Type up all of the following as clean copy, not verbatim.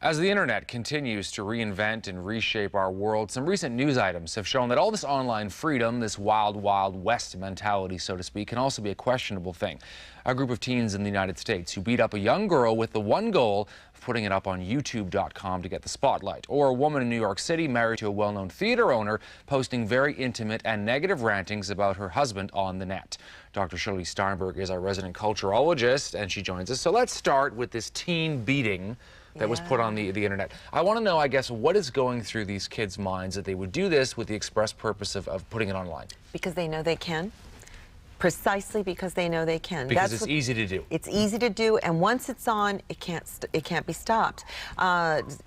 As the internet continues to reinvent and reshape our world, some recent news items have shown that all this online freedom, this wild, wild west mentality, so to speak, can also be a questionable thing. A group of teens in the United States who beat up a young girl with the one goal of putting it up on YouTube.com to get the spotlight. Or a woman in New York City married to a well-known theater owner posting very intimate and negative rantings about her husband on the net. Dr. Shirley Steinberg is our resident culturologist, and she joins us. So let's start with this teen beating that was put on the internet. I want to know, I guess, what is going through these kids' minds that they would do this with the express purpose of putting it online? Because they know they can. Precisely because they know they can. Because it's easy to do. It's easy to do, and once it's on, it can't be stopped.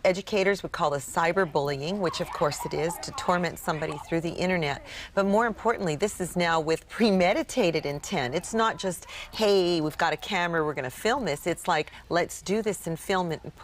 Educators would call this cyberbullying, which of course it is, to torment somebody through the internet. But more importantly, this is now with premeditated intent. It's not just, hey, we've got a camera, we're going to film this. It's like, let's do this and film it and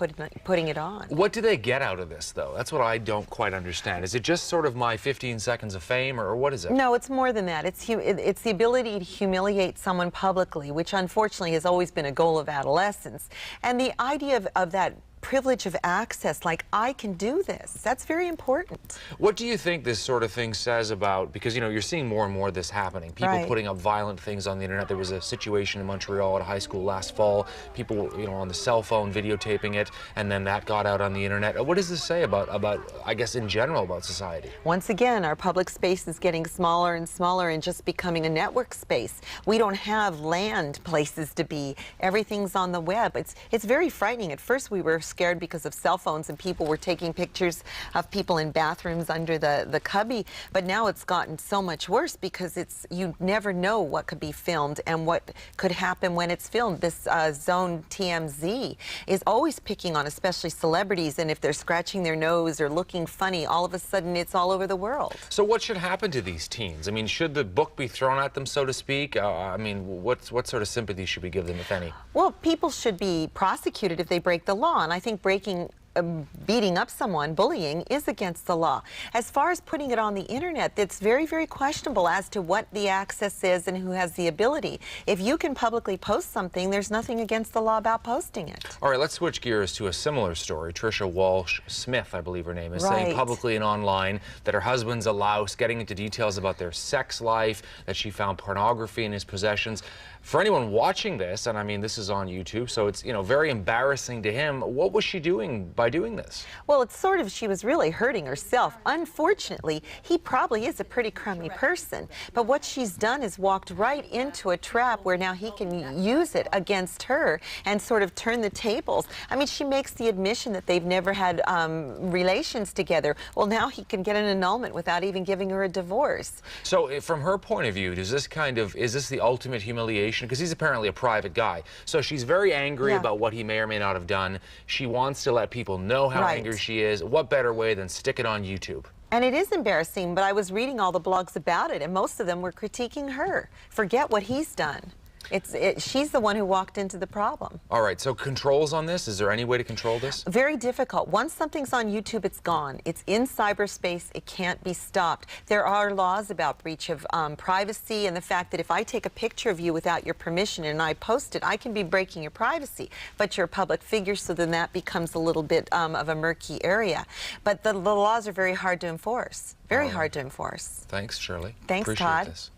putting it on. What do they get out of this, though? That's what I don't quite understand. Is it just sort of my 15 seconds of fame, or what is it? No, it's more than that. It's the ability to humiliate someone publicly, which unfortunately has always been a goal of adolescence. And the idea of that privilege of access, like, I can do this, that's very important. What do you think this sort of thing says about, because, you know, you're seeing more and more of this happening, people putting up violent things on the internet. There was a situation in Montreal at a high school last fall, people, you know, on the cell phone videotaping it, and then that got out on the internet. What does this say about I guess, in general, about society? Once again, our public space is getting smaller and smaller and just becoming a network space. We don't have land places to be. Everything's on the web. It's very frightening. At first we were scared because of cell phones and people were taking pictures of people in bathrooms under the cubby, but now it's gotten so much worse because you never know what could be filmed and what could happen when it's filmed. This Zone TMZ is always picking on especially celebrities, and if they're scratching their nose or looking funny, all of a sudden it's all over the world. So what should happen to these teens? I mean, should the book be thrown at them, so to speak? I mean, what sort of sympathy should we give them, if any? Well, people should be prosecuted if they break the law, and I think beating up someone, bullying, is against the law. As far as putting it on the internet, it's very, very questionable as to what the access is and who has the ability. If you can publicly post something, there's nothing against the law about posting it. All right, let's switch gears to a similar story. Tricia Walsh-Smith, I believe her name is, saying publicly and online that her husband's a louse, getting into details about their sex life, that she found pornography in his possessions. For anyone watching this, and I mean, this is on YouTube, so it's, you know, very embarrassing to him. What was she doing by doing this? Well, it's sort of, she was really hurting herself. Unfortunately, he probably is a pretty crummy person, but what she's done is walked right into a trap where now he can use it against her and sort of turn the tables. I mean, she makes the admission that they've never had relations together. Well, now he can get an annulment without even giving her a divorce. So from her point of view, does this is this the ultimate humiliation? Because he's apparently a private guy. So she's very angry about what he may or may not have done. She wants to let people know how angry she is. What better way than stick it on YouTube? And it is embarrassing, but I was reading all the blogs about it, and most of them were critiquing her. Forget what he's done. She's the one who walked into the problem. All right, so controls on this? Is there any way to control this? Very difficult. Once something's on YouTube, it's gone. It's in cyberspace. It can't be stopped. There are laws about breach of privacy and the fact that if I take a picture of you without your permission and I post it, I can be breaking your privacy. But you're a public figure, so then that becomes a little bit of a murky area. But the laws are very hard to enforce. Very hard to enforce. Thanks, Shirley. Thanks, Appreciate Todd. this.